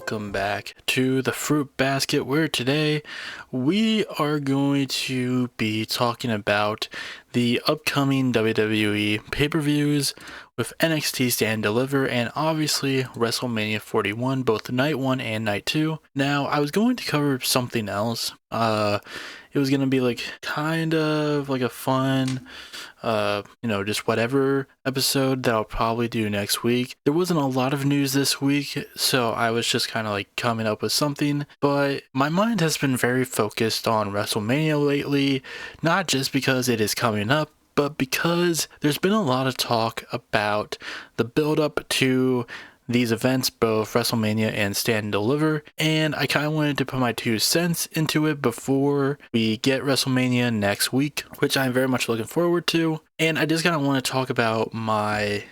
welcome back to the Fruit Basket, where today we are going to be talking about the upcoming WWE pay-per-views with NXT Stand and Deliver and obviously WrestleMania 41, both night 1 and night 2. Now, I was going to cover something else. It was going to be like kind of like a fun just whatever episode that I'll probably do next week. There wasn't a lot of news this week, so I was just kind of like coming up with something, but my mind has been very focused on WrestleMania lately, not just because it is coming up, but because there's been a lot of talk about the build up to these events, both WrestleMania and Stand and Deliver, and I kind of wanted to put my 2 cents into it before we get WrestleMania next week, which I'm very much looking forward to. And I just kind of want to talk about my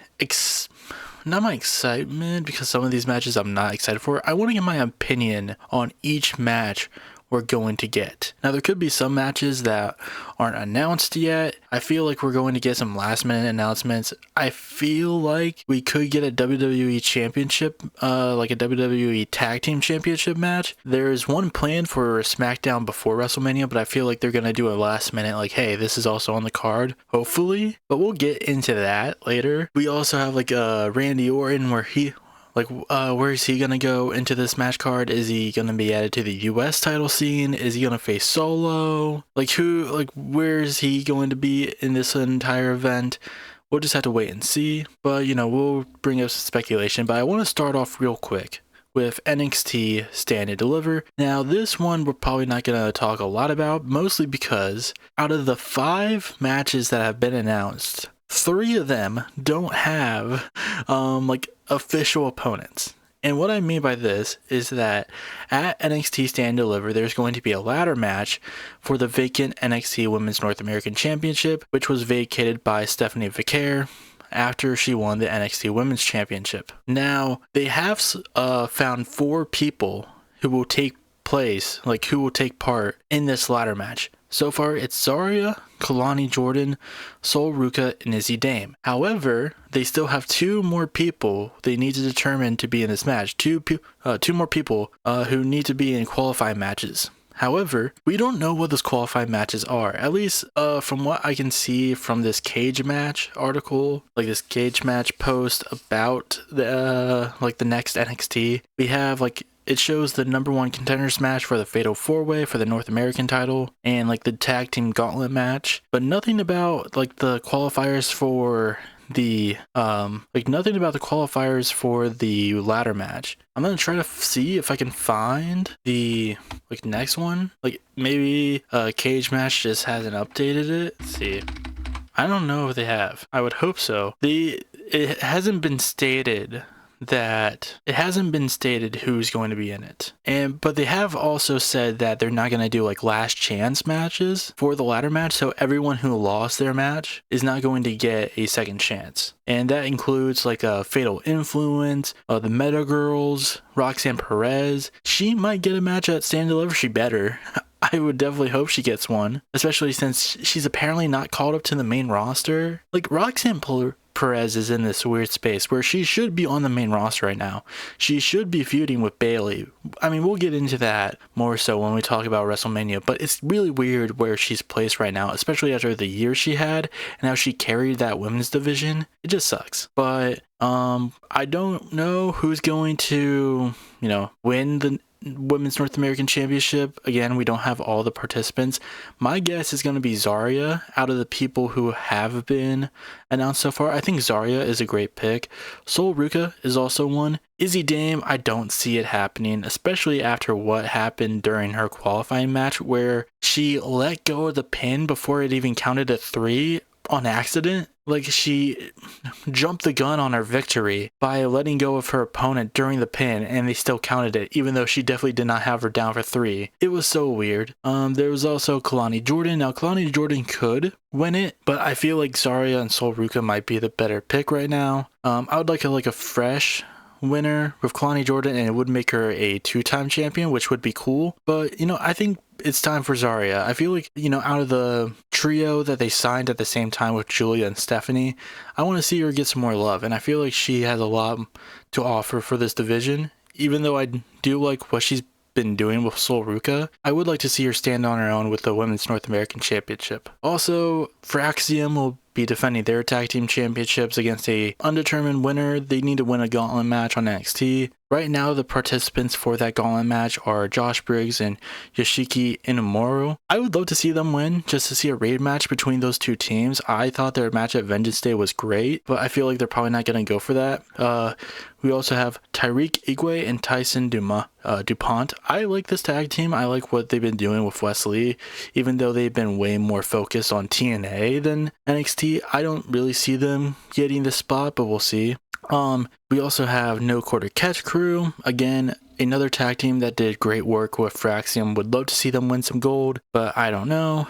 not my excitement, because some of these matches I'm not excited for. I want to get my opinion on each match we're going to get. Now, there could be some matches that aren't announced yet. I feel like we're going to get some last minute announcements. I feel like we could get a WWE championship, like a WWE tag team championship match. There's one planned for SmackDown before WrestleMania, but I feel like they're going to do a last minute, like, hey, this is also on the card, hopefully. But we'll get into that later. We also have like Randy Orton, where is he gonna go into this match card? Is he gonna be added to the US title scene? Is he gonna face Solo? Where is he going to be in this entire event? We'll just have to wait and see. But, we'll bring up some speculation. But I want to start off real quick with NXT Stand and Deliver. Now, this one we're probably not going to talk a lot about, mostly because out of the 5 matches that have been announced, 3 of them don't have official opponents. And what I mean by this is that at NXT Stand and Deliver, there's going to be a ladder match for the vacant NXT Women's North American Championship, which was vacated by Stephanie Vicaire after she won the NXT Women's Championship. Now, they have found 4 people who will take part in this ladder match. So far, it's Zarya, Kalani Jordan, Sol Ruka, and Izzy Dame. However, they still have 2 more people they need to determine to be in this match. 2 more people who need to be in qualifying matches. However, we don't know what those qualifying matches are. At least from what I can see from this cage match article, like this cage match post about the next NXT, we have it shows the number 1 contenders match for the Fatal 4-Way for the North American title and the tag team gauntlet match, but nothing about the qualifiers for the ladder match. I'm gonna try to see if I can find the next one. Maybe cage match just hasn't updated it. Let's see. I don't know if they have. I would hope so. It hasn't been stated who's going to be in it. But they have also said that they're not going to do last chance matches for the ladder match, so everyone who lost their match is not going to get a second chance. And that includes a Fatal Influence, the Meta Girls, Roxanne Perez. She might get a match at Stand and Deliver. She better. I would definitely hope she gets one, especially since she's apparently not called up to the main roster. Roxanne Perez is in this weird space where she should be on the main roster right now. She should be feuding with Bayley. I mean, we'll get into that more so when we talk about WrestleMania, but it's really weird where she's placed right now, especially after the year she had and how she carried that women's division. It just sucks. But I don't know who's going to, win the Women's North American Championship. Again, we don't have all the participants. My guess is going to be Zarya out of the people who have been announced so far. I think Zarya is a great pick. Sol Ruka is also one. Izzy Dame, I don't see it happening, especially after what happened during her qualifying match where she let go of the pin before it even counted to 3 on accident. She jumped the gun on her victory by letting go of her opponent during the pin, and they still counted it, even though she definitely did not have her down for 3. It was so weird. There was also Kalani Jordan. Now, Kalani Jordan could win it, but I feel like Zarya and Sol Ruka might be the better pick right now. I would like a fresh winner with Kalani Jordan, and it would make her a 2-time champion, which would be cool. But, I think it's time for Zarya. I feel like, out of the trio that they signed at the same time with Julia and Stephanie, I want to see her get some more love. And I feel like she has a lot to offer for this division. even though I do like what she's been doing with Sol Ruka, I would like to see her stand on her own with the Women's North American Championship. Also, Fraxium will be defending their tag team championships against a undetermined winner. They need to win a gauntlet match on NXT. Right now, the participants for that gauntlet match are Josh Briggs and Yoshiki Inamura. I would love to see them win, just to see a raid match between those two teams. I thought their match at Vengeance Day was great, but I feel like they're probably not going to go for that. We also have Tyreek Igwe and Tyson DuPont. I like this tag team. I like what they've been doing with Wesley, even though they've been way more focused on TNA than NXT. I don't really see them getting this spot, but we'll see. We also have No Quarter Catch Crew. Again, another tag team that did great work with Fraxium. Would love to see them win some gold, but I don't know.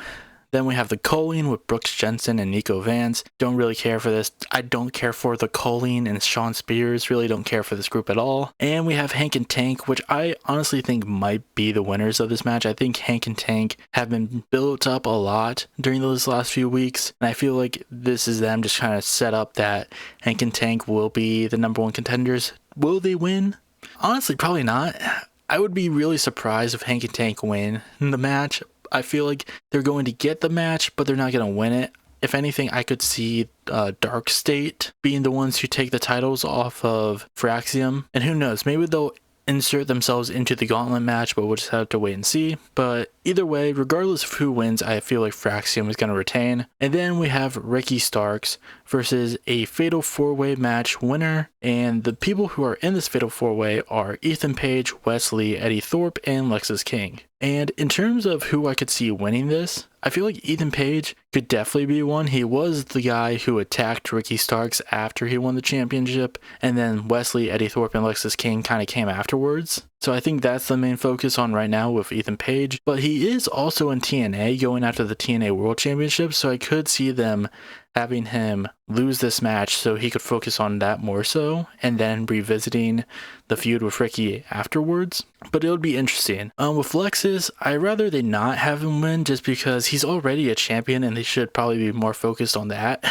Then we have the Colleen with Brooks Jensen and Nico Vance. Don't really care for this. I don't care for the Colleen and Sean Spears. Really don't care for this group at all. And we have Hank and Tank, which I honestly think might be the winners of this match. I think Hank and Tank have been built up a lot during those last few weeks. And I feel like this is them just kind of set up that Hank and Tank will be the number one contenders. Will they win? Honestly, probably not. I would be really surprised if Hank and Tank win the match. I feel like they're going to get the match, but they're not going to win it. If anything, I could see Dark State being the ones who take the titles off of Fraxium. And who knows, maybe they'll insert themselves into the gauntlet match, but we'll just have to wait and see. But either way, regardless of who wins, I feel like Fraxium is going to retain. And then we have Ricky Starks versus a Fatal 4-Way match winner. And the people who are in this Fatal 4-Way are Ethan Page, Wesley, Eddie Thorpe, and Lexus King. And in terms of who I could see winning this, I feel like Ethan Page could definitely be one. He was the guy who attacked Ricky Starks after he won the championship, and then Wesley, Eddie Thorpe, and Lexus King kind of came afterwards. So I think that's the main focus on right now with Ethan Page. But he is also in TNA, going after the TNA World Championship, so I could see them having him lose this match so he could focus on that more so, and then revisiting the feud with Ricky afterwards. But it would be interesting. With Lexus, I'd rather they not have him win just because he's already a champion and they should probably be more focused on that.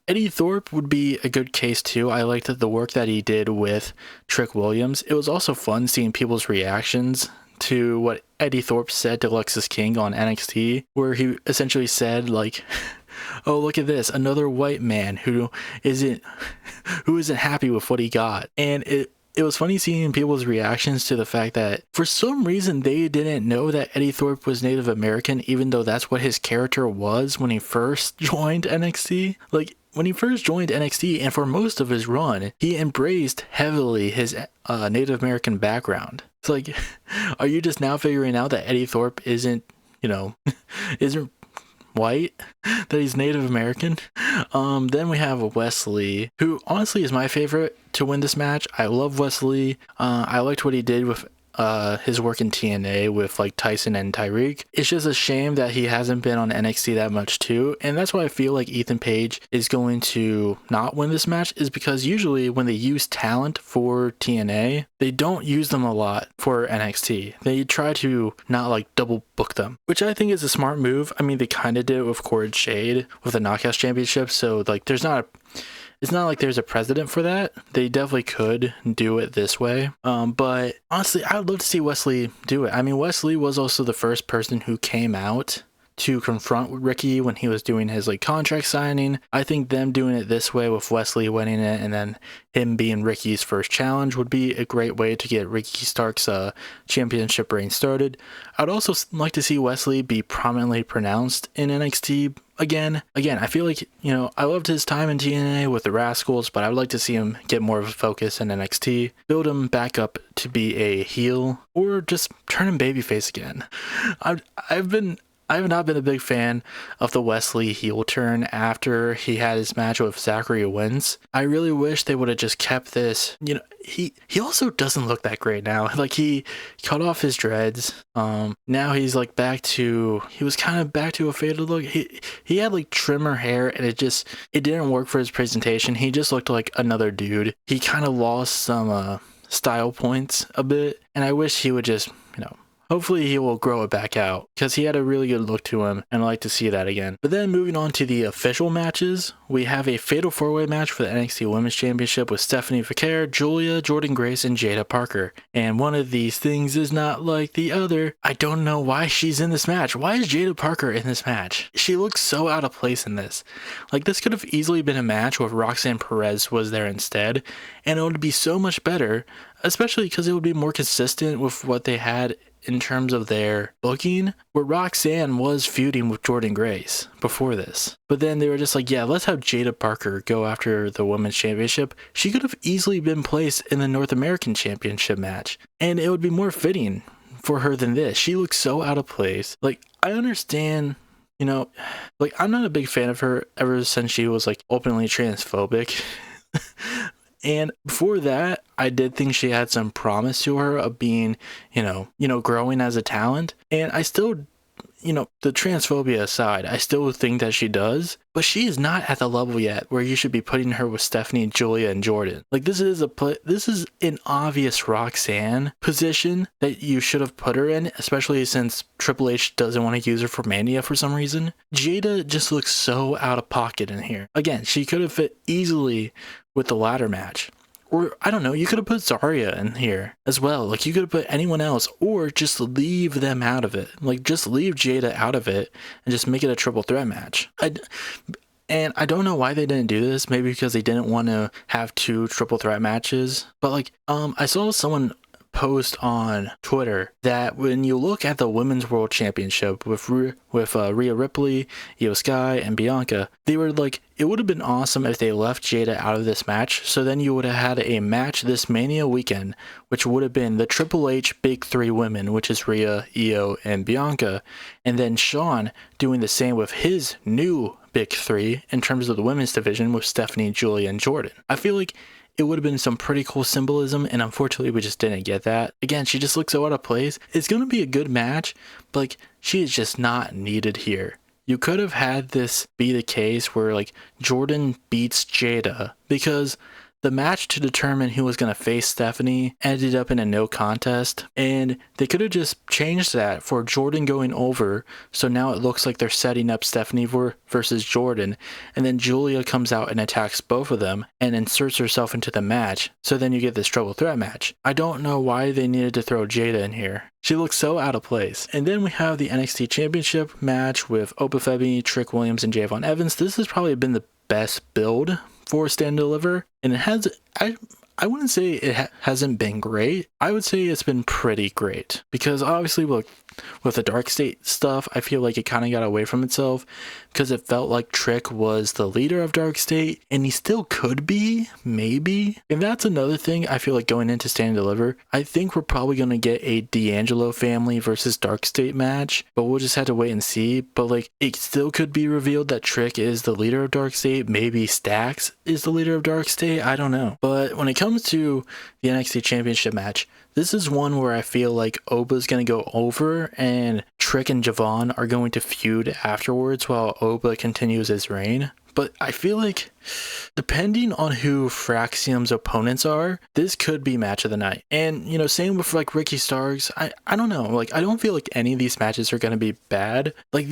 Eddie Thorpe would be a good case too. I liked the work that he did with Trick Williams. It was also fun seeing people's reactions to what Eddie Thorpe said to Lexus King on NXT, where he essentially said like, oh, look at this, another white man who isn't happy with what he got. And it was funny seeing people's reactions to the fact that for some reason they didn't know that Eddie Thorpe was Native American, even though that's what his character was when he first joined NXT. Like, when he first joined NXT and for most of his run, he embraced heavily his Native American background. It's like, are you just now figuring out that Eddie Thorpe isn't white, that he's Native American? Then we have Wesley, who honestly is my favorite to win this match. I love Wesley. I liked what he did with his work in TNA with like Tyson and Tyreek. It's just a shame that he hasn't been on NXT that much too, and that's why I feel like Ethan Page is going to not win this match, is because usually when they use talent for TNA, they don't use them a lot for NXT. They try to not like double book them, which I think is a smart move. I mean, they kind of did it with Cord Shade with the Knockouts Championship, so like it's not like there's a precedent for that. They definitely could do it this way. But honestly, I would love to see Wesley do it. I mean, Wesley was also the first person who came out to confront Ricky when he was doing his like contract signing. I think them doing it this way with Wesley winning it and then him being Ricky's first challenge would be a great way to get Ricky Stark's championship reign started. I'd also like to see Wesley be prominently pronounced in NXT again. I feel like, I loved his time in TNA with the Rascals, but I would like to see him get more of a focus in NXT, build him back up to be a heel, or just turn him babyface again. I have not been a big fan of the Wesley heel turn after he had his match with Zachary Wentz. I really wish they would have just kept this. He also doesn't look that great now. Like, he cut off his dreads. Now he's like he was kind of back to a faded look. He had like trimmer hair and it didn't work for his presentation. He just looked like another dude. He kind of lost some style points a bit, and I wish he would just, hopefully he will grow it back out because he had a really good look to him, and I like to see that again. But then moving on to the official matches, we have a fatal 4-way match for the NXT Women's Championship with Stephanie Vaquer, Julia, Jordan Grace, and Jada Parker. And one of these things is not like the other. I don't know why she's in this match. Why is Jada Parker in this match? She looks so out of place in this. Like, this could have easily been a match where Roxanne Perez was there instead, and it would be so much better, especially because it would be more consistent with what they had in terms of their booking, where Roxanne was feuding with Jordan Grace before this. But then they were just like, yeah, let's have Jada Parker go after the Women's Championship. She could have easily been placed in the North American Championship match, and it would be more fitting for her than this. She looks so out of place. Like, I understand, you know, like, I'm not a big fan of her ever since she was like openly transphobic. And before that, I did think she had some promise to her of being, you know, growing as a talent. And I still, you know, the transphobia aside, I still think that she does. But she is not at the level yet where you should be putting her with Stephanie, Julia, and Jordan. Like, this is an obvious Roxanne position that you should have put her in, especially since Triple H doesn't want to use her for Mania for some reason. Jada just looks so out of pocket in here. Again, she could have fit easily with the ladder match. Or, I don't know, you could have put Zarya in here as well. Like, you could have put anyone else, or just leave them out of it. Like, just leave Jada out of it and just make it a triple threat match. And I don't know why they didn't do this. Maybe because they didn't want to have 2 triple threat matches. But, like, I saw someone post on Twitter that when you look at the Women's World Championship with Rhea Ripley, Io Sky, and Bianca, they were like, it would have been awesome if they left Jada out of this match, so then you would have had a match this Mania weekend, which would have been the Triple H Big 3 women, which is Rhea, Io, and Bianca, and then Shawn doing the same with his new Big 3 in terms of the women's division with Stephanie, Julia, and Jordan. I feel like it would have been some pretty cool symbolism, and unfortunately we just didn't get that. Again, she just looks so out of place. It's going to be a good match, but like, she is just not needed here. You could have had this be the case where like Jordan beats Jada, because the match to determine who was going to face Stephanie ended up in a no contest, and they could have just changed that for Jordan going over, so now it looks like they're setting up Stephanie versus Jordan, and then Julia comes out and attacks both of them and inserts herself into the match, so then you get this triple threat match. I don't know why they needed to throw Jada in here. She looks so out of place. And then we have the NXT Championship match with Opa Femi, Trick Williams, and Javon Evans. This has probably been the best build for Stand Deliver, and it has, I wouldn't say it hasn't been great. I would say it's been pretty great, because obviously with the Dark State stuff, I feel like it kind of got away from itself, because it felt like Trick was the leader of Dark State, and he still could be, maybe. And that's another thing I feel like going into Stand and Deliver. I think we're probably going to get a D'Angelo family versus Dark State match, but we'll just have to wait and see. But like, it still could be revealed that Trick is the leader of Dark State. Maybe Stax is the leader of Dark State. I don't know. But when it comes to the NXT Championship match, this is one where I feel like Oba's going to go over, and Trick and Javon are going to feud afterwards while Oba continues his reign. But I feel like, depending on who Fraxium's opponents are, this could be match of the night. And, you know, same with like Ricky Starks. I don't know. Like, I don't feel like any of these matches are going to be bad. Like,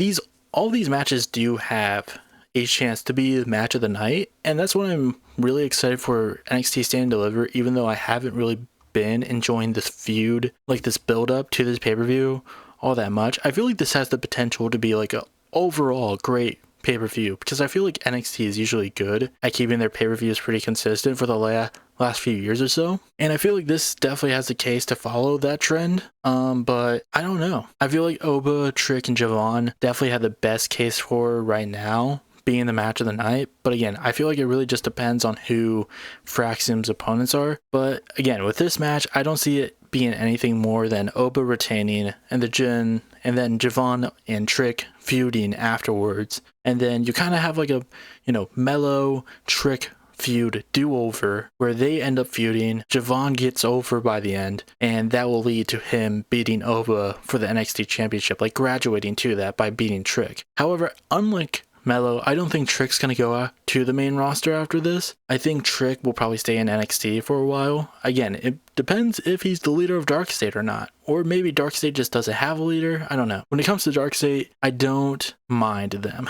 all these matches do have a chance to be the match of the night. And that's what I'm really excited for NXT Stand and Deliver, even though I haven't really been enjoying this feud, like this build up to this pay-per-view all that much. I feel like this has the potential to be like a overall great pay-per-view, because I feel like NXT is usually good at keeping their pay-per-views pretty consistent for the last few years or so, and I feel like this definitely has the case to follow that trend. But I don't know. I feel like Oba, Trick, and Javon definitely have the best case for right now being the match of the night. But again, I feel like it really just depends on who Fraxium's opponents are. But again, with this match, I don't see it being anything more than Oba retaining and then Javon and Trick feuding afterwards. And then you kind of have like a, you know, mellow Trick feud do-over where they end up feuding. Javon gets over by the end, and that will lead to him beating Oba for the NXT Championship, like graduating to that by beating Trick. However, unlike mellow. I don't think Trick's going to go to the main roster after this. I think Trick will probably stay in NXT for a while. Again, it depends if he's the leader of Darkstate or not. Or maybe Darkstate just doesn't have a leader. I don't know. When it comes to Darkstate, I don't mind them.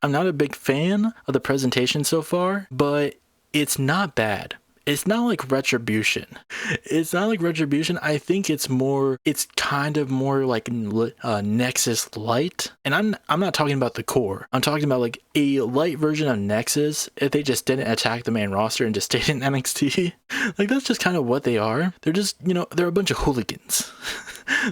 I'm not a big fan of the presentation so far, but it's not bad. It's not like Retribution. It's not like Retribution. I think it's kind of more like Nexus Light. And I'm not talking about the core. I'm talking about like a light version of Nexus if they just didn't attack the main roster and just stayed in NXT. Like, that's just kind of what they are. They're just, they're a bunch of hooligans.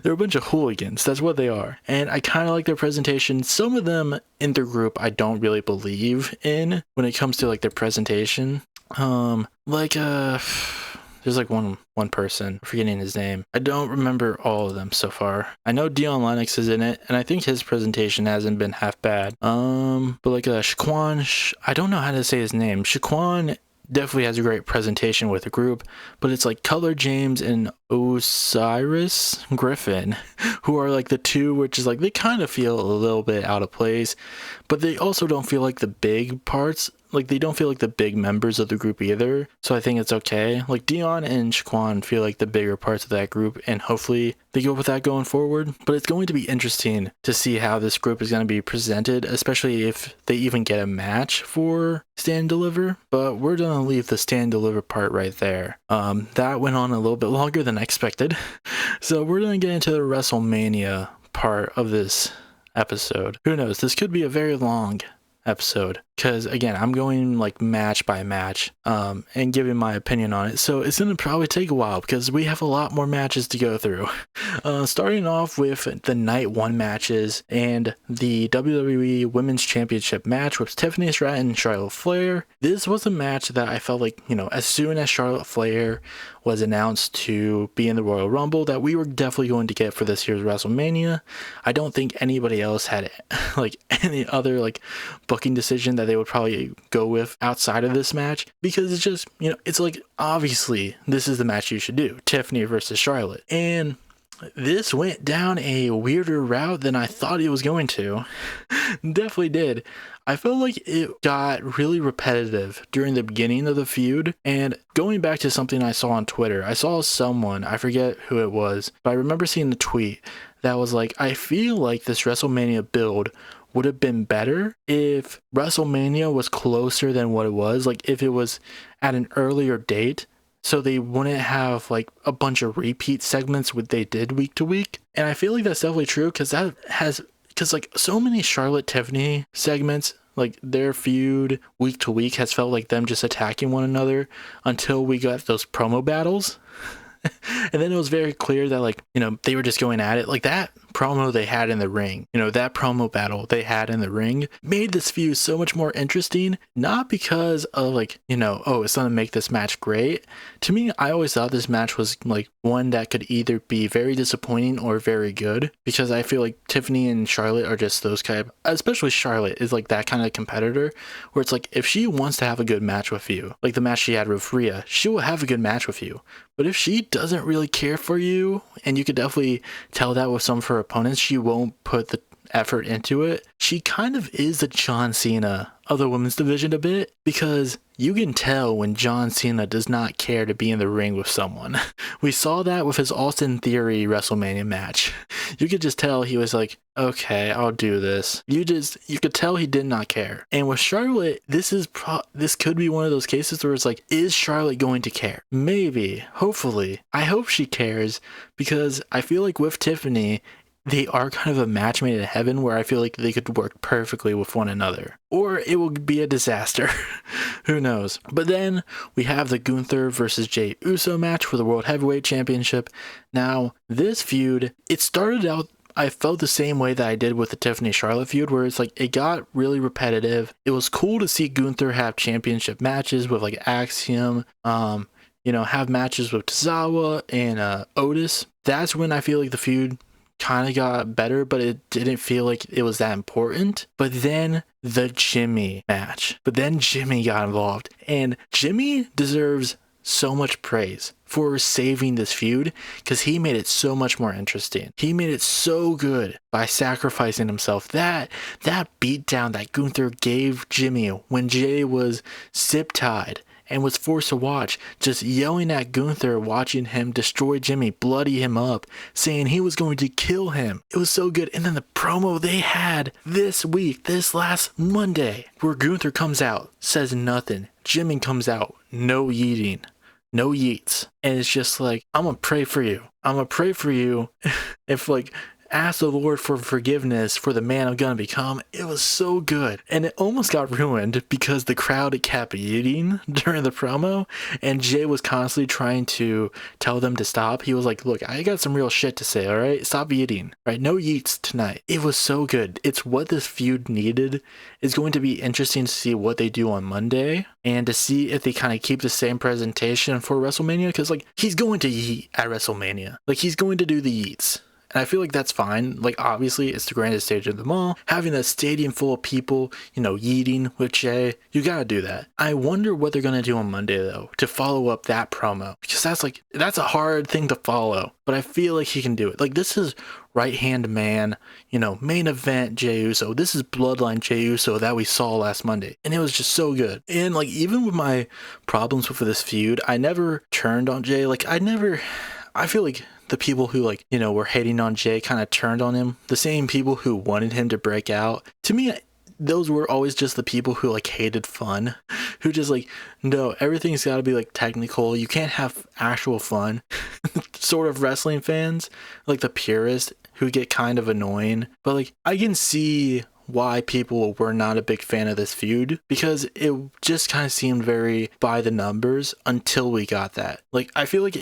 They're a bunch of hooligans. That's what they are. And I kind of like their presentation. Some of them in their group I don't really believe in when it comes to like their presentation. There's like one person, I'm forgetting his name. I don't remember all of them so far. I know Dion Lennox is in it, and I think his presentation hasn't been half bad. But like Shaquan, I don't know how to say his name. Shaquan definitely has a great presentation with the group, but it's like Cutler James and Osiris Griffin, who are like the two, which is like they kind of feel a little bit out of place, but they also don't feel like the big parts. Like, they don't feel like the big members of the group either, so I think it's okay. Like, Dion and Shaquan feel like the bigger parts of that group, and hopefully they go with that going forward. But it's going to be interesting to see how this group is going to be presented, especially if they even get a match for Stand and Deliver. But we're going to leave the Stand and Deliver part right there. That went on a little bit longer than I expected. So we're going to get into the WrestleMania part of this episode. Who knows? This could be a very long episode, because again, I'm going like match by match and giving my opinion on it, so it's gonna probably take a while because we have a lot more matches to go through. Starting off with the night 1 matches and the WWE Women's Championship match with Tiffany Stratton and Charlotte Flair. This was a match that I felt like, as soon as Charlotte Flair was announced to be in the Royal Rumble, that we were definitely going to get for this year's WrestleMania. I don't think anybody else had like any other like booking decision that they would probably go with outside of this match, because it's just, it's like, obviously this is the match you should do, Tiffany versus Charlotte. And this went down a weirder route than I thought it was going to. Definitely did. I felt like it got really repetitive during the beginning of the feud, and going back to something I saw on Twitter, I saw someone, I forget who it was, but I remember seeing the tweet that was like, I feel like this WrestleMania build would have been better if WrestleMania was closer than what it was, like if it was at an earlier date, so they wouldn't have like a bunch of repeat segments what they did week to week. And I feel like that's definitely true, because like so many Charlotte Tiffany segments, like their feud week to week has felt like them just attacking one another until we got those promo battles. And then it was very clear that like, they were just going at it. Like that promo they had in the ring, that promo battle they had in the ring made this feud so much more interesting, not because of like, oh, it's gonna make this match great. To me, I always thought this match was like one that could either be very disappointing or very good, because I feel like Tiffany and Charlotte are just those kind of, especially Charlotte is like that kind of competitor where it's like, if she wants to have a good match with you, like the match she had with Rhea, she will have a good match with you. But if she doesn't really care for you, and you could definitely tell that with some of her opponents, she won't put the effort into it. She kind of is the John Cena of the women's division a bit, because you can tell when John Cena does not care to be in the ring with someone. We saw that with his Austin Theory WrestleMania match. You could just tell he was like, okay, I'll do this. You could tell he did not care. And with Charlotte, this could be one of those cases where it's like, is Charlotte going to care? Maybe, hopefully. I hope she cares, because I feel like with Tiffany, they are kind of a match made in heaven, where I feel like they could work perfectly with one another. Or it will be a disaster. Who knows? But then we have the Gunther versus Jey Uso match for the World Heavyweight Championship. Now, this feud, it started out, I felt the same way that I did with the Tiffany Charlotte feud, where it's like, it got really repetitive. It was cool to see Gunther have championship matches with like Axiom, have matches with Tozawa and Otis. That's when I feel like the feud kind of got better, but it didn't feel like it was that important. But then the Jimmy match. But then Jimmy got involved. And Jimmy deserves so much praise for saving this feud because he made it so much more interesting. He made it so good by sacrificing himself. That beatdown that Gunther gave Jimmy when Jay was zip-tied and was forced to watch, just yelling at Gunther, watching him destroy Jimmy, bloody him up, saying he was going to kill him. It was so good. And then the promo they had this week, this last Monday, where Gunther comes out, says nothing. Jimmy comes out, no yeeting, no yeets. And it's just like, I'm going to pray for you. I'm going to pray for you. If like, ask the Lord for forgiveness for the man I'm gonna become. It was so good. And it almost got ruined because the crowd kept eating during the promo and Jay was constantly trying to tell them to stop. He was like, look, I got some real shit to say, all right? Stop eating, right? No yeets tonight. It was so good. It's what this feud needed. It's going to be interesting to see what they do on Monday and to see if they kind of keep the same presentation for WrestleMania because like he's going to yeet at WrestleMania. Like he's going to do the yeets. And I feel like that's fine. Like, obviously, it's the grandest stage of them all. Having a stadium full of people, you know, yeeting with Jay, you gotta do that. I wonder what they're gonna do on Monday, though, to follow up that promo. Because that's a hard thing to follow. But I feel like he can do it. Like, this is right-hand man, you know, main event Jey Uso. This is Bloodline Jey Uso that we saw last Monday. And it was just so good. And, like, even with my problems with this feud, I never turned on Jay. Like, I feel like the people who, like, you know, were hating on Jay kind of turned on him. The same people who wanted him to break out. To me, those were always just the people who, like, hated fun. Who just, like, no, everything's got to be, like, technical. You can't have actual fun. Sort of wrestling fans, like the purists, who get kind of annoying. But, like, I can see why people were not a big fan of this feud because it just kind of seemed very by the numbers until we got that. Like, I feel like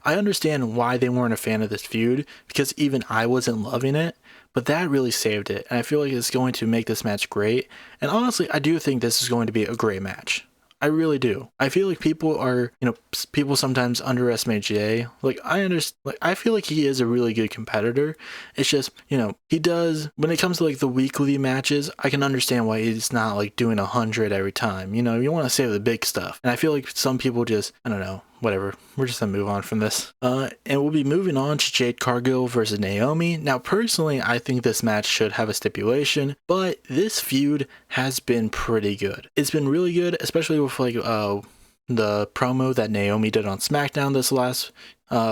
I understand why they weren't a fan of this feud because even I wasn't loving it, but that really saved it. And I feel like it's going to make this match great. And honestly, I do think this is going to be a great match. I really do. I feel like people sometimes underestimate Jay. Like, I understand. Like, I feel like he is a really good competitor. It's just, you know, he does, when it comes to, like, the weekly matches, I can understand why he's not, like, doing 100 every time. You know, you want to save the big stuff. And I feel like some people just, I don't know, whatever. We're just gonna move on from this. And we'll be moving on to Jade Cargill versus Naomi. Now, personally, I think this match should have a stipulation, but this feud has been pretty good. It's been really good, especially with, like, the promo that Naomi did on SmackDown this last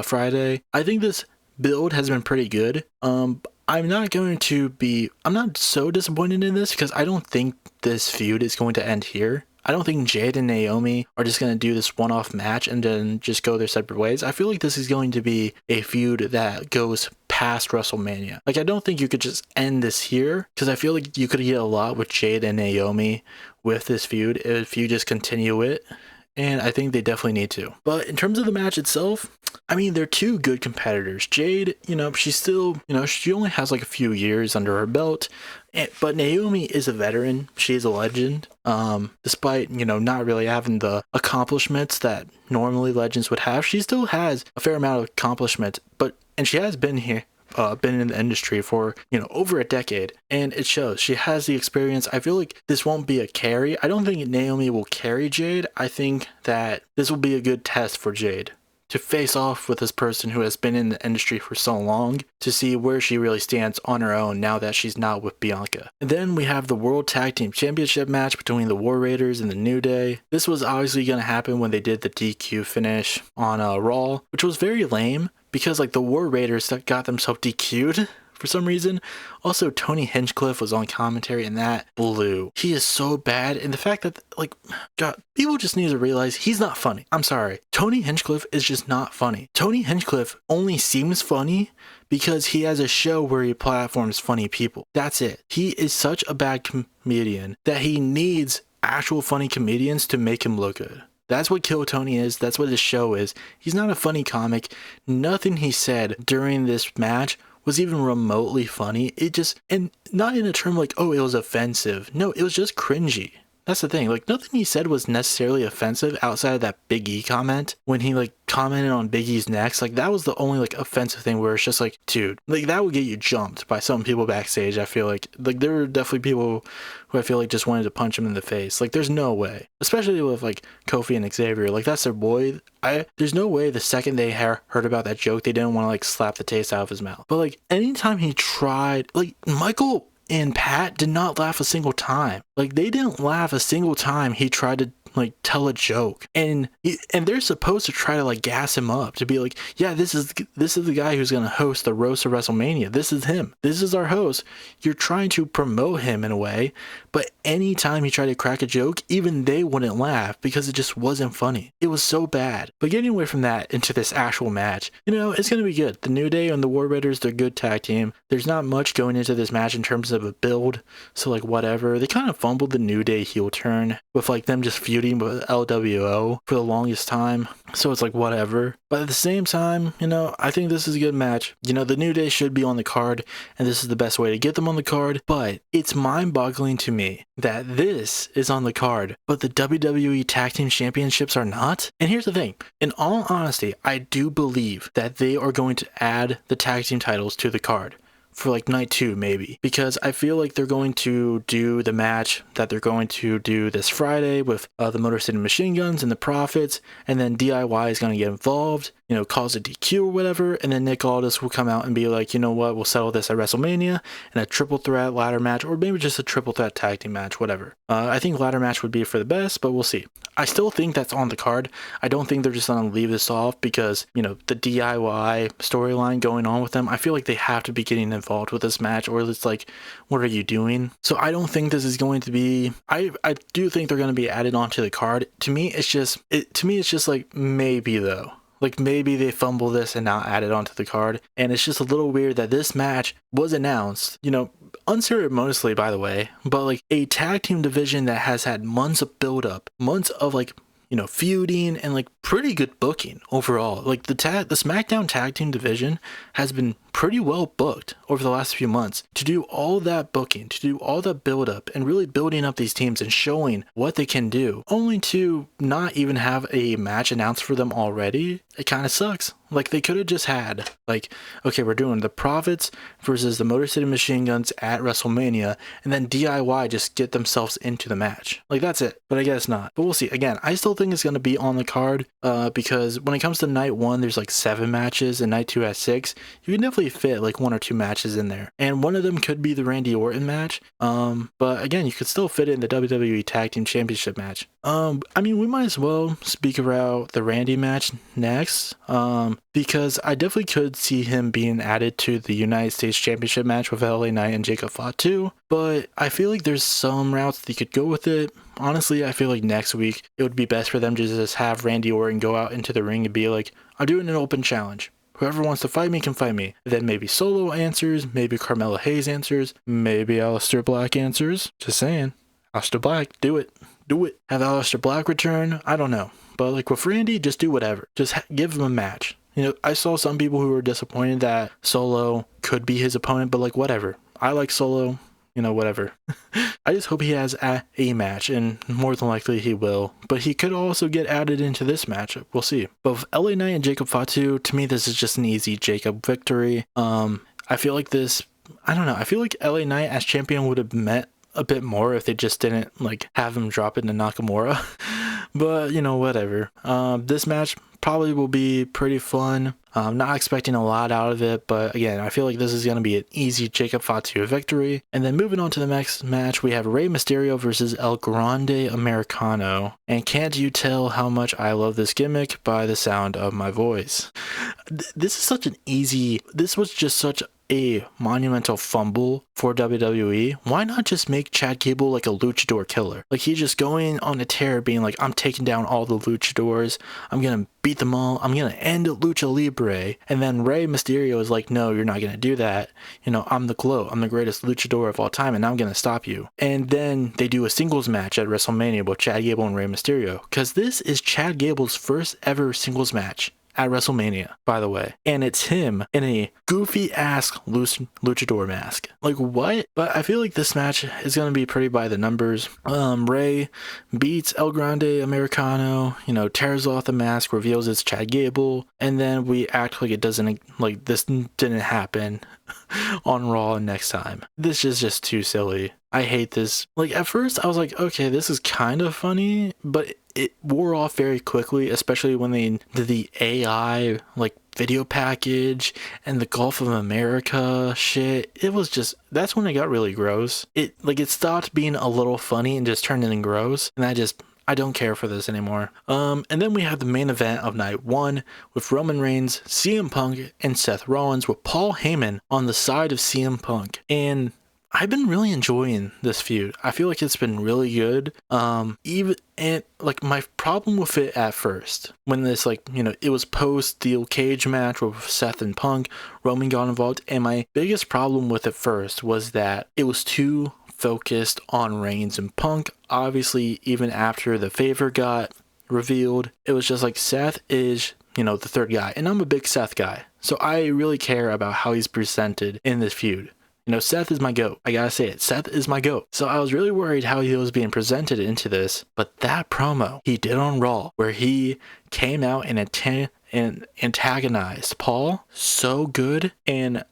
Friday. I think this build has been pretty good. I'm not so disappointed in this because I don't think this feud is going to end here. I don't think Jade and Naomi are just going to do this one-off match and then just go their separate ways. I feel like this is going to be a feud that goes past WrestleMania. Like, I don't think you could just end this here because I feel like you could get a lot with Jade and Naomi with this feud if you just continue it. And I think they definitely need to. But in terms of the match itself, I mean, they're two good competitors. Jade, you know, she's still, you know, she only has like a few years under her belt. But Naomi is a veteran. She's a legend. Despite, you know, not really having the accomplishments that normally legends would have, she still has a fair amount of accomplishments. And she has been here. Been in the industry for, you know, over a decade, and it shows. She has the experience. I feel like this won't be a carry. I don't think Naomi will carry Jade. I think that this will be a good test for Jade to face off with this person who has been in the industry for so long to see where she really stands on her own now that she's not with Bianca. And then we have the World Tag Team Championship match between the War Raiders and the New Day. This was obviously going to happen when they did the DQ finish on Raw, which was very lame. Because, like, the War Raiders that got themselves DQ'd for some reason. Also, Tony Hinchcliffe was on commentary, and that blew. He is so bad. And the fact that, like, God, people just need to realize he's not funny. I'm sorry. Tony Hinchcliffe is just not funny. Tony Hinchcliffe only seems funny because he has a show where he platforms funny people. That's it. He is such a bad comedian that he needs actual funny comedians to make him look good. That's what Kill Tony is. That's what his show is. He's not a funny comic. Nothing he said during this match was even remotely funny. It just, and not in a term like, oh, it was offensive. No, it was just cringy. That's the thing. Like, nothing he said was necessarily offensive outside of that Big E comment when he like commented on Big E's next. Like, that was the only like offensive thing where it's just like, dude, like that would get you jumped by some people backstage. I feel like there were definitely people who I feel like just wanted to punch him in the face. Like, there's no way, especially with like Kofi and Xavier. Like, that's their boy. There's no way the second they heard about that joke, they didn't want to like slap the taste out of his mouth. But like, anytime he tried, like Michael and Pat did not laugh a single time. Like, they didn't laugh a single time he tried to like tell a joke, and they're supposed to try to like gas him up to be like, yeah, this is the guy who's gonna host the roast of WrestleMania. This is him. This is our host. You're trying to promote him in a way, but anytime he tried to crack a joke, even they wouldn't laugh because it just wasn't funny. It was so bad. But getting away from that into this actual match, it's gonna be good. The New Day and the War Raiders, they're a good tag team. There's not much going into this match in terms of a build, so like whatever. They kind of fumbled the New Day heel turn with like them just feuding with LWO for the longest time, so it's like whatever. But at the same time, I think this is a good match. The New Day should be on the card, and this is the best way to get them on the card. But it's mind-boggling to me that this is on the card, but the WWE Tag Team Championships are not. And here's the thing, in all honesty, I do believe that they are going to add the tag team titles to the card for like night 2 maybe, because I feel like they're going to do the match that they're going to do this Friday with the Motor City Machine Guns and the Profits, and then DIY is going to get involved, cause a DQ or whatever, and then Nick Aldis will come out and be like, you know what, we'll settle this at WrestleMania in a triple threat ladder match, or maybe just a triple threat tag team match, whatever. I think ladder match would be for the best, but we'll see. I still think that's on the card. I don't think they're just going to leave this off because, the DIY storyline going on with them, I feel like they have to be getting involved with this match, or it's like, what are you doing? So I don't think this is going to be, I do think they're going to be added onto the card. To me, it's just like, maybe though. Like, maybe they fumble this and not add it onto the card. And it's just a little weird that this match was announced, unceremoniously, by the way, but like a tag team division that has had months of build up, months of like, feuding and like pretty good booking overall. Like the SmackDown tag team division has been pretty well booked over the last few months. To do all that booking, to do all that build up and really building up these teams and showing what they can do, only to not even have a match announced for them already, it kind of sucks. Like, they could have just had, like, okay, we're doing the Profits versus the Motor City Machine Guns at WrestleMania, and then DIY just get themselves into the match. Like, that's it. But I guess not. But we'll see. Again, I still think it's going to be on the card, because when it comes to night 1, there's like 7 matches, and night 2 has 6. You can definitely fit like 1 or 2 matches in there. And one of them could be the Randy Orton match. But again, you could still fit it in the WWE Tag Team Championship match. We might as well speak about the Randy match next. Because I definitely could see him being added to the United States Championship match with LA Knight and Jacob Fatu, but I feel like there's some routes they could go with it. Honestly, I feel like next week it would be best for them to just have Randy Orton go out into the ring and be like, I'm doing an open challenge. Whoever wants to fight me can fight me. Then maybe Solo answers, maybe Carmelo Hayes answers, maybe Aleister Black answers. Just saying. Aleister Black, do it. Do it. Have Aleister Black return? I don't know. But like with Randy, just do whatever. Just give him a match. I saw some people who were disappointed that Solo could be his opponent, but like whatever. I like Solo, whatever. I just hope he has a match, and more than likely he will. But he could also get added into this match. We'll see. But with LA Knight and Jacob Fatu, to me, this is just an easy Jacob victory. I feel like I feel like LA Knight as champion would have meant a bit more if they just didn't like have him drop into Nakamura. But whatever. This match probably will be pretty fun. I'm not expecting a lot out of it, but again, I feel like this is going to be an easy Jacob Fatu victory. And then moving on to the next match, we have Rey Mysterio versus El Grande Americano. And can't you tell how much I love this gimmick by the sound of my voice? This was just such a monumental fumble for WWE. Why not just make Chad Gable like a luchador killer? Like, he's just going on a tear being like, I'm taking down all the luchadors, I'm gonna beat them all, I'm gonna end Lucha Libre. And then Rey Mysterio is like, no, you're not gonna do that, I'm the GOAT, I'm the greatest luchador of all time, and I'm gonna stop you. And then they do a singles match at WrestleMania with Chad Gable and Rey Mysterio, because this is Chad Gable's first ever singles match at WrestleMania, by the way. And it's him in a goofy-ass luchador mask. Like, what? But I feel like this match is going to be pretty by the numbers. Ray beats El Grande Americano, tears off the mask, reveals it's Chad Gable, and then we act like it doesn't, like this didn't happen on Raw next time. This is just too silly. I hate this. Like, at first I was like, okay, this is kind of funny, but it wore off very quickly, especially when they did the AI like video package and the Gulf of America shit. It was just, that's when it got really gross. It stopped being a little funny and just turned into gross, and I don't care for this anymore. And then we have the main event of night 1 with Roman Reigns, CM Punk, and Seth Rollins, with Paul Heyman on the side of CM Punk. And I've been really enjoying this feud. I feel like it's been really good. My problem with it at first, when this it was post steel cage match with Seth and Punk, Roman got involved, and my biggest problem with it first was that it was too focused on Reigns and Punk. Obviously, even after the favor got revealed, it was just like Seth is, the third guy, and I'm a big Seth guy, so I really care about how he's presented in this feud. Seth is my GOAT. I gotta say it. Seth is my GOAT. So I was really worried how he was being presented into this. But that promo he did on Raw, where he came out and antagonized Paul, so good. And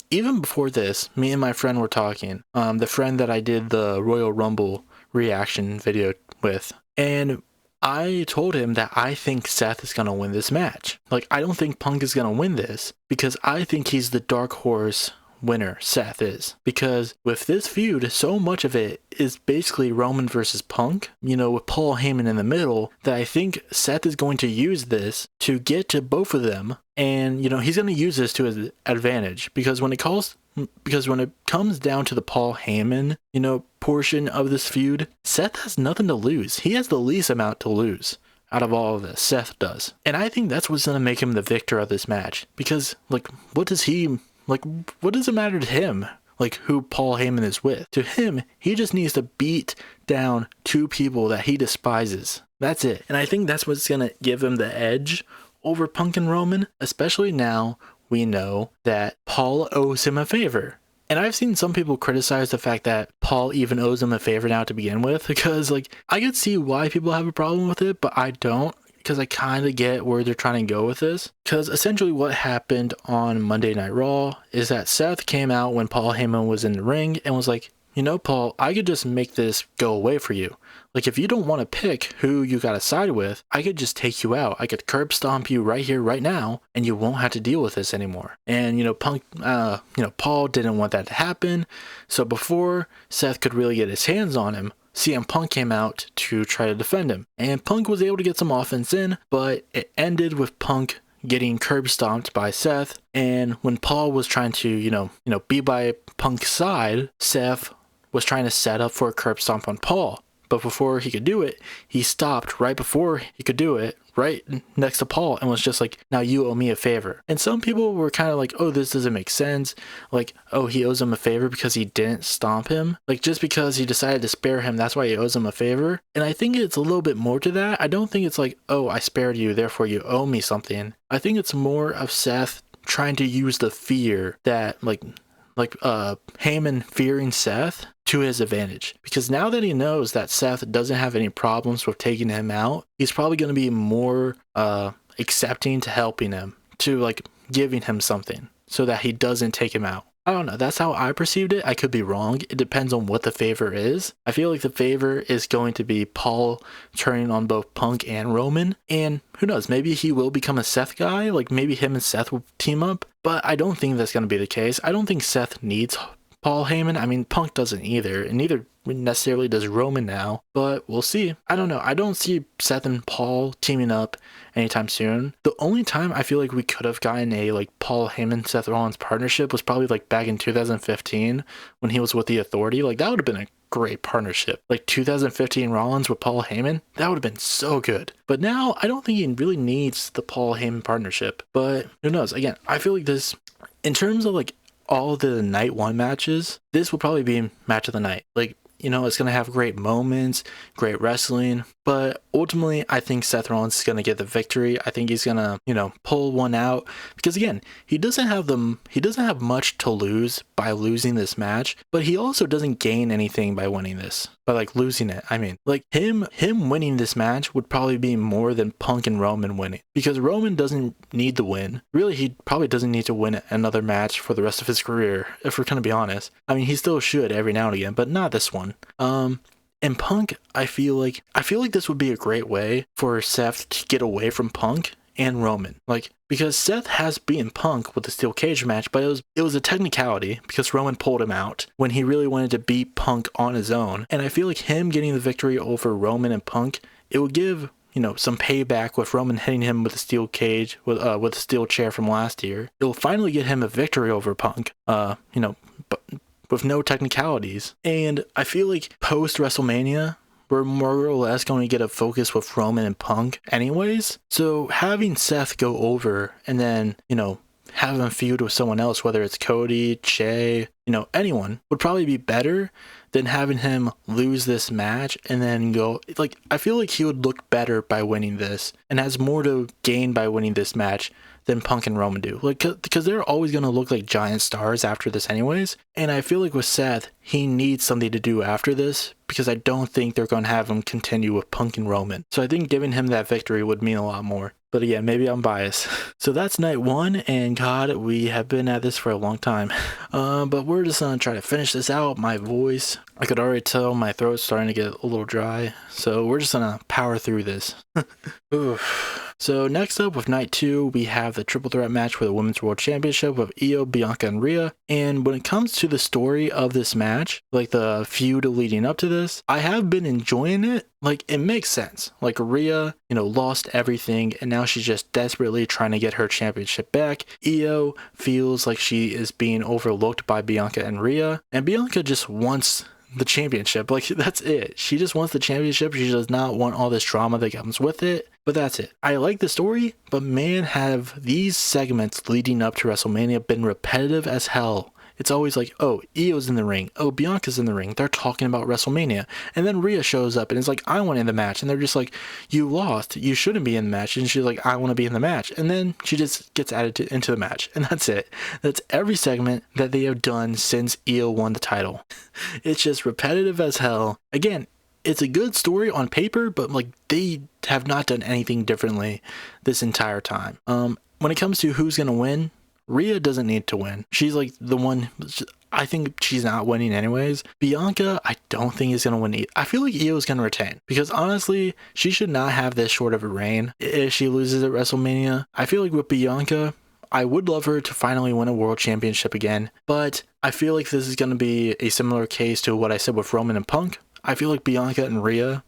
even before this, me and my friend were talking. The friend that I did the Royal Rumble reaction video with. And I told him that I think Seth is going to win this match. I don't think Punk is going to win this, because I think he's the dark horse winner, Seth is. Because with this feud, so much of it is basically Roman versus Punk, with Paul Heyman in the middle, that I think Seth is going to use this to get to both of them. And, he's going to use this to his advantage, because when it comes down to the Paul Heyman, portion of this feud, Seth has nothing to lose. He has the least amount to lose out of all of this. Seth does. And I think that's what's going to make him the victor of this match. Because, what does it matter to him, who Paul Heyman is with? To him, he just needs to beat down two people that he despises. That's it. And I think that's what's going to give him the edge over Punk and Roman, especially now we know that Paul owes him a favor. And I've seen some people criticize the fact that Paul even owes him a favor now to begin with, because, I could see why people have a problem with it, but I don't. Because I kind of get where they're trying to go with this. Because essentially what happened on Monday Night Raw is that Seth came out when Paul Heyman was in the ring and was like, Paul, I could just make this go away for you. If you don't want to pick who you got to side with, I could just take you out. I could curb stomp you right here, right now, and you won't have to deal with this anymore. And, Paul didn't want that to happen. So before Seth could really get his hands on him, CM Punk came out to try to defend him. And Punk was able to get some offense in, but it ended with Punk getting curb stomped by Seth. And when Paul was trying to, be by Punk's side, Seth was trying to set up for a curb stomp on Paul. But before he could do it, he stopped right before he could do it, right next to Paul, and was just like, now you owe me a favor. And some people were kind of like, oh, this doesn't make sense. Oh, he owes him a favor because he didn't stomp him. Just because he decided to spare him, that's why he owes him a favor. And I think it's a little bit more to that. I don't think it's oh, I spared you, therefore you owe me something. I think it's more of Seth trying to use the fear that, Heyman fearing Seth to his advantage, because now that he knows that Seth doesn't have any problems with taking him out, he's probably going to be more accepting to helping him, to giving him something so that he doesn't take him out. I don't know. That's how I perceived it. I could be wrong. It depends on what the favor is. I feel like the favor is going to be Paul turning on both Punk and Roman. And who knows? Maybe he will become a Seth guy. Maybe him and Seth will team up. But I don't think that's going to be the case. I don't think Seth needs Paul Heyman. I mean, Punk doesn't either. And neither necessarily does Roman now. But we'll see. I don't know. I don't see Seth and Paul teaming up anytime soon. The only time I feel like we could have gotten a Paul Heyman Seth Rollins partnership was probably back in 2015 when he was with the Authority. That would have been a great partnership. 2015 Rollins with Paul Heyman, that would have been so good. But now I don't think he really needs the Paul Heyman partnership. But who knows? Again, I feel like this, in terms of all the night one matches, this will probably be match of the night. it's going to have great moments, great wrestling, but ultimately I think Seth Rollins is going to get the victory. I think he's going to, pull one out because again, he doesn't have much to lose by losing this match, but he also doesn't gain anything by winning this. By like losing it, I mean, like him winning this match would probably be more than Punk and Roman winning, because Roman doesn't need the win. Really, he probably doesn't need to win another match for the rest of his career, if we're gonna be honest. I mean, he still should every now and again, but not this one. And Punk, I feel like this would be a great way for Seth to get away from Punk and Roman, like, because Seth has beaten Punk with the steel cage match, but it was a technicality because Roman pulled him out when he really wanted to beat Punk on his own. And I feel like him getting the victory over Roman and Punk, it would give some payback with Roman hitting him with a steel cage with a steel chair from last year. It will finally get him a victory over Punk. But with no technicalities. And I feel like post WrestleMania, we're more or less going to get a focus with Roman and Punk anyways. So having Seth go over and then, have him feud with someone else, whether it's Cody, Jay, anyone, would probably be better than having him lose this match and then go, like, I feel like he would look better by winning this and has more to gain by winning this match than Punk and Roman do. Like, because they're always going to look like giant stars after this anyways. And I feel like with Seth, he needs something to do after this, because I don't think they're going to have him continue with Punk and Roman. So I think giving him that victory would mean a lot more. But again, maybe I'm biased. So that's night one, and God, we have been at this for a long time. But we're just going to try to finish this out. My voice, I could already tell my throat's starting to get a little dry. So we're just going to power through this. Oof. So next up with night two, we have the triple threat match for the Women's World Championship with Io, Bianca, and Rhea. And when it comes to the story of this match, like the feud leading up to this, I have been enjoying it. Like, it makes sense. Like, Rhea, lost everything, and now she's just desperately trying to get her championship back. Io feels like she is being overlooked by Bianca and Rhea, and Bianca just wants the championship. Like, that's it. She just wants the championship. She does not want all this drama that comes with it. But that's it. I like the story, but man, have these segments leading up to WrestleMania been repetitive as hell. It's always like, oh, Io's in the ring. Oh, Bianca's in the ring. They're talking about WrestleMania. And then Rhea shows up and is like, I want in the match. And they're just like, you lost. You shouldn't be in the match. And she's like, I want to be in the match. And then she just gets added into the match. And that's it. That's every segment that they have done since Io won the title. It's just repetitive as hell. Again, it's a good story on paper, but like, they have not done anything differently this entire time. When it comes to who's going to win, Rhea doesn't need to win. She's like the one, I think she's not winning anyways. Bianca, I don't think is going to win. I feel like Io is going to retain, because honestly, she should not have this short of a reign if she loses at WrestleMania. I feel like with Bianca, I would love her to finally win a world championship again, but I feel like this is going to be a similar case to what I said with Roman and Punk. I feel like Bianca and Rhea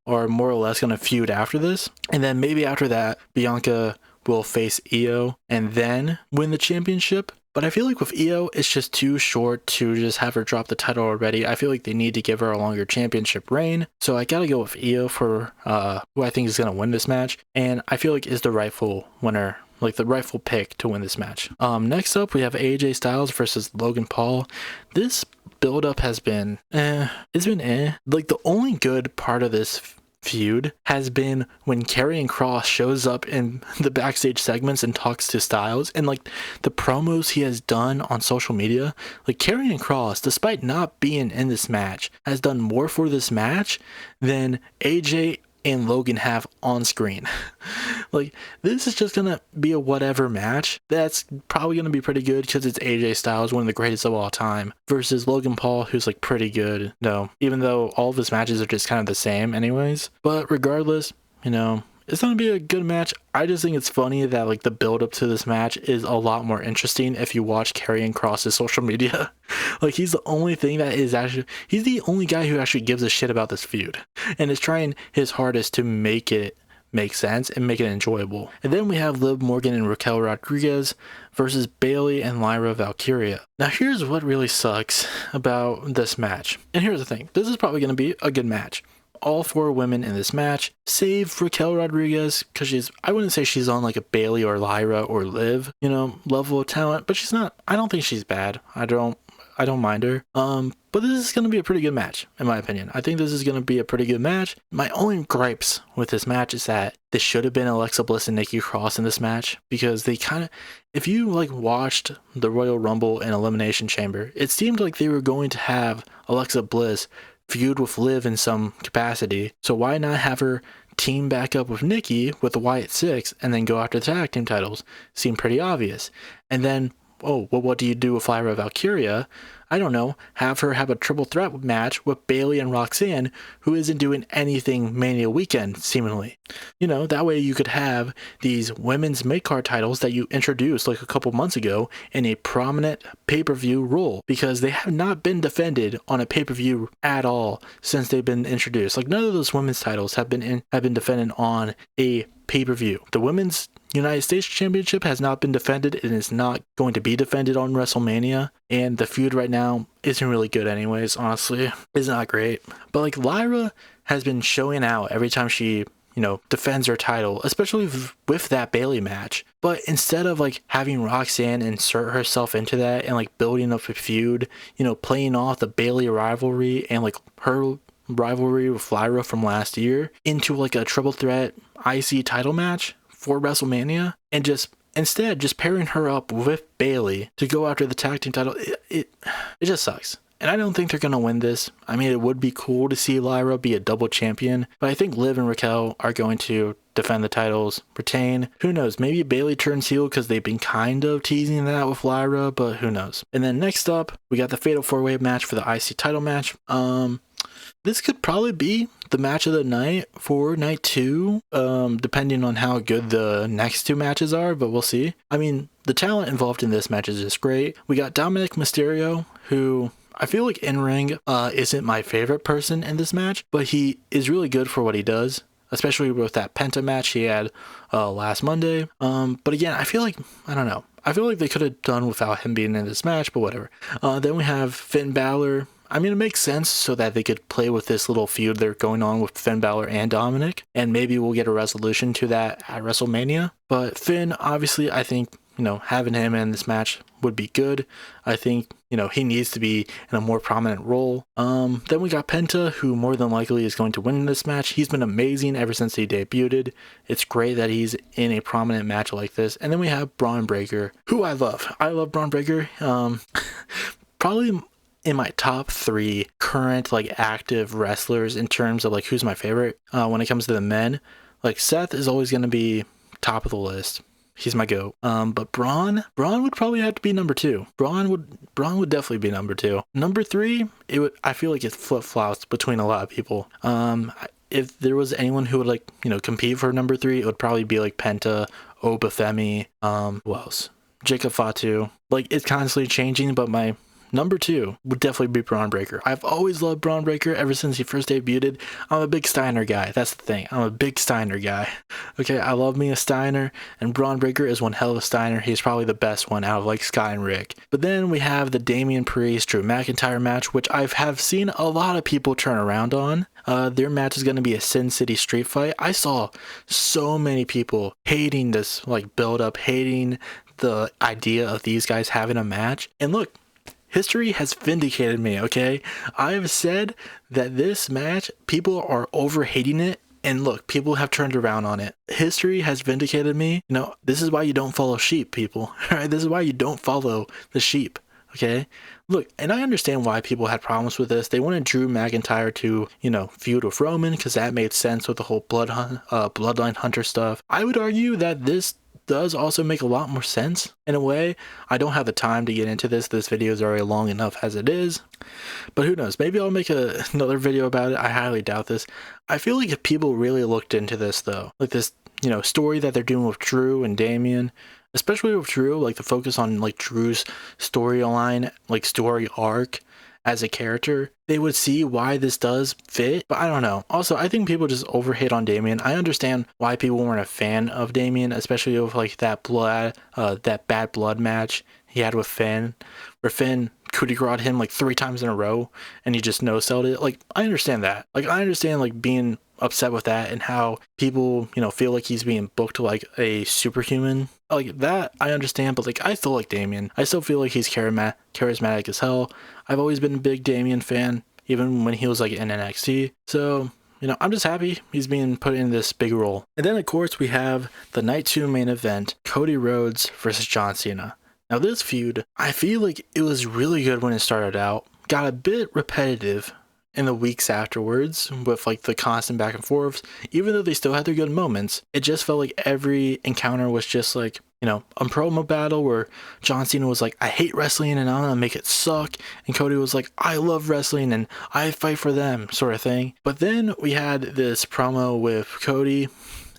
are more or less going to feud after this, and then maybe after that, Bianca will face Io and then win the championship. But I feel like with Io, it's just too short to just have her drop the title already. I feel like they need to give her a longer championship reign. So I gotta go with Io for who I think is gonna win this match, and I feel like is the rightful winner, like the rightful pick to win this match. Next up, we have AJ Styles versus Logan Paul. This build-up has been it's been like the only good part of this feud has been when Karrion Kross shows up in the backstage segments and talks to Styles, and like the promos he has done on social media. Like, Karrion Kross, despite not being in this match, has done more for this match than AJ and Logan have on screen. Like, this is just gonna be a whatever match that's probably gonna be pretty good because it's AJ Styles, one of the greatest of all time, versus Logan Paul, who's like pretty good. No, even though all of his matches are just kind of the same anyways. But regardless, it's gonna be a good match. I just think it's funny that like the build up to this match is a lot more interesting if you watch Karrion Kross's social media. Like, he's the only thing that is actually, he's the only guy who actually gives a shit about this feud and is trying his hardest to make it make sense and make it enjoyable. And then we have Liv Morgan and Raquel Rodriguez versus Bayley and Lyra Valkyria. Now, here's what really sucks about this match. And here's the thing. This is probably going to be a good match. All four women in this match, save Raquel Rodriguez, because I wouldn't say she's on like a Bayley or Lyra or Liv, level of talent, but she's not, I don't think she's bad. I I don't mind her. But this is going to be a pretty good match, in my opinion. I think this is going to be a pretty good match. My only gripes with this match is that this should have been Alexa Bliss and Nikki Cross in this match, because they kind of, if you like watched the Royal Rumble and Elimination Chamber, it seemed like they were going to have Alexa Bliss feud with Liv in some capacity. So why not have her team back up with Nikki with the Wyatt Six and then go after the tag team titles? Seemed pretty obvious. And then, oh, well, what do you do with Lyra Valkyria? I don't know, have her have a triple threat match with Bayley and Roxanne, who isn't doing anything Mania weekend, seemingly. You know, that way you could have these women's mid-card titles that you introduced like a couple months ago in a prominent pay-per-view role, because they have not been defended on a pay-per-view at all since they've been introduced. Like, none of those women's titles have been defended on a pay-per-view. The women's United States Championship has not been defended and is not going to be defended on WrestleMania, and the feud right now isn't really good anyways, honestly. It's not great. But like, Lyra has been showing out every time she, you know, defends her title, especially with that Bayley match. But instead of like having Roxanne insert herself into that and like building up a feud, you know, playing off the Bayley rivalry and like her rivalry with Lyra from last year into like a triple threat IC title match for WrestleMania, and just instead just pairing her up with Bayley to go after the tag team title, it just sucks. And I don't think they're gonna win this. I mean, it would be cool to see Lyra be a double champion, but I think Liv and Raquel are going to defend the titles, retain. Who knows? Maybe Bayley turns heel because they've been kind of teasing that with Lyra, but who knows? And then next up, we got the Fatal 4-Way match for the IC title match. This could probably be the match of the night for night 2, depending on how good the next 2 matches are, but we'll see. I mean, the talent involved in this match is just great. We got Dominic Mysterio, who I feel like in ring isn't my favorite person in this match, but he is really good for what he does, especially with that Penta match he had last Monday. But again, I feel like, I don't know, I feel like they could have done without him being in this match, but whatever. Then we have Finn Balor. I mean, it makes sense so that they could play with this little feud they're going on with Finn Balor and Dominic, and maybe we'll get a resolution to that at WrestleMania. But Finn, obviously, I think, you know, having him in this match would be good. I think, you know, he needs to be in a more prominent role. Then we got Penta, who more than likely is going to win this match. He's been amazing ever since he debuted. It's great that he's in a prominent match like this. And then we have Braun Breaker, who I love. I love Braun Breaker. Probably in my top 3 current like active wrestlers in terms of like who's my favorite when it comes to the men. Like, Seth is always going to be top of the list. He's my goat. But Braun would probably have to be number 2. Braun would definitely be number 2. Number 3, I feel like it flip-flops between a lot of people. If there was anyone who would, like, you know, compete for number 3, it would probably be like Penta, Obafemi, who else? Jacob Fatu. Like, it's constantly changing, but my number 2 would definitely be Braun Breaker. I've always loved Braun Breaker ever since he first debuted. I'm a big Steiner guy. That's the thing. I'm a big Steiner guy. Okay, I love me a Steiner, and Braun Breaker is one hell of a Steiner. He's probably the best one out of like Sky and Rick. But then we have the Damian Priest Drew McIntyre match, which I have seen a lot of people turn around on. Their match is going to be a Sin City street fight. I saw so many people hating this like build up, hating the idea of these guys having a match. And look, history has vindicated me, okay? I have said that this match, people are over-hating it, and look, people have turned around on it. History has vindicated me. You know, this is why you don't follow sheep, people, right? This is why you don't follow the sheep, okay? Look, and I understand why people had problems with this. They wanted Drew McIntyre to, you know, feud with Roman, because that made sense with the whole Bloodline Hunter stuff. I would argue that this does also make a lot more sense in a way. I don't have the time to get into this. This video is already long enough as it is, but who knows, maybe I'll make another video about it. I highly doubt this. I feel like if people really looked into this though, like this, you know, story that they're doing with Drew and Damian, especially with Drew, like the focus on like Drew's storyline, like story arc as a character, they would see why this does fit. But I don't know. Also, I think people just overhate on Damian. I understand why people weren't a fan of Damian, especially with like that bad blood match he had with Finn, where Finn coup de grace him like 3 times in a row and he just no-selled it. Like, I understand that. Like, I understand like being upset with that and how people, feel like he's being booked like a superhuman. Like that, I understand, but like I still like Damian. I still feel like he's charismatic as hell. I've always been a big Damian fan, even when he was like in NXT. So, I'm just happy he's being put in this big role. And then, of course, we have the Night 2 main event, Cody Rhodes versus John Cena. Now, this feud, I feel like it was really good when it started out. Got a bit repetitive in the weeks afterwards with like the constant back and forths. Even though they still had their good moments, it just felt like every encounter was just like, a promo battle where John Cena was like, I hate wrestling and I'm gonna make it suck. And Cody was like, I love wrestling and I fight for them, sort of thing. But then we had this promo with Cody,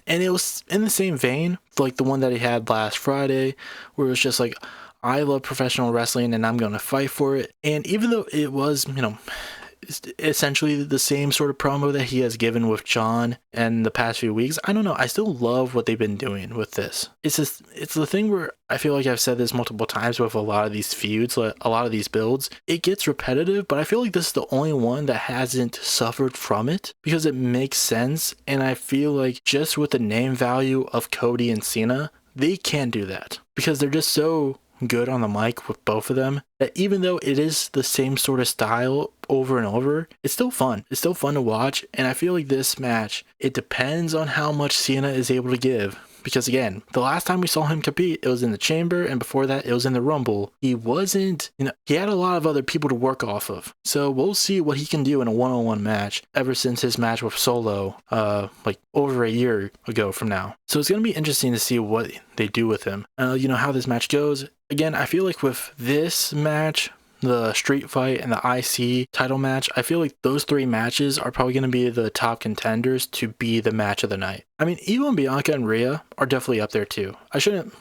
and it was in the same vein, like the one that he had last Friday, where it was just like, I love professional wrestling and I'm gonna fight for it. And even though it was, essentially the same sort of promo that he has given with John in the past few weeks, I don't know, I still love what they've been doing with this. It's the thing where I feel like I've said this multiple times with a lot of these feuds, like a lot of these builds, it gets repetitive, but I feel like this is the only one that hasn't suffered from it because it makes sense. And I feel like just with the name value of Cody and Cena, they can do that because they're just so good on the mic with both of them that even though it is the same sort of style over and over, it's still fun. It's still fun to watch. And I feel like this match, it depends on how much Cena is able to give. Because again, the last time we saw him compete, it was in the Chamber, and before that, it was in the Rumble. He wasn't, he had a lot of other people to work off of. So we'll see what he can do in a one-on-one match ever since his match with Solo, like over a year ago from now. So it's going to be interesting to see what they do with him. How this match goes. Again, I feel like with this match, the street fight and the IC title match, I feel like those three matches are probably going to be the top contenders to be the match of the night. I mean, even Bianca and Rhea are definitely up there too. I shouldn't,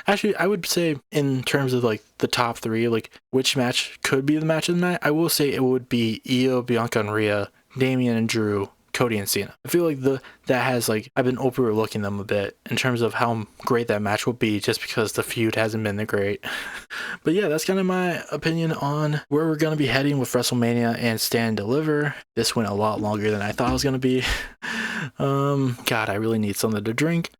actually, I would say in terms of like the top three, like which match could be the match of the night, I will say it would be Io, Bianca and Rhea, Damian and Drew, Cody and Cena. I feel like that has like, I've been overlooking them a bit in terms of how great that match will be just because the feud hasn't been that great. But yeah, that's kind of my opinion on where we're going to be heading with WrestleMania and Stand and Deliver. This went a lot longer than I thought it was going to be. God, I really need something to drink.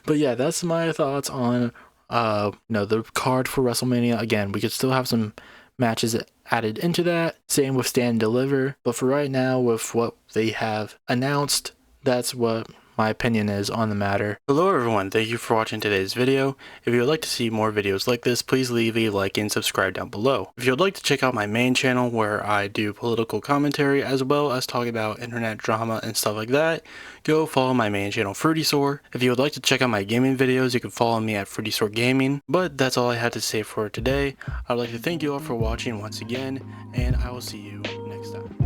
But yeah, that's my thoughts on the card for WrestleMania. Again, we could still have some matches added into that. Same with Stand and Deliver. But for right now, with what they have announced, that's what my opinion is on the matter. Hello everyone, thank you for watching today's video. If you would like to see more videos like this, please leave a like and subscribe down below. If you would like to check out my main channel where I do political commentary as well as talk about internet drama and stuff like that, go follow my main channel Fruity Soar. If you would like to check out my gaming videos, you can follow me at Fruity Soar Gaming. But that's all I had to say for today. I'd like to thank you all for watching once again, and I will see you next time.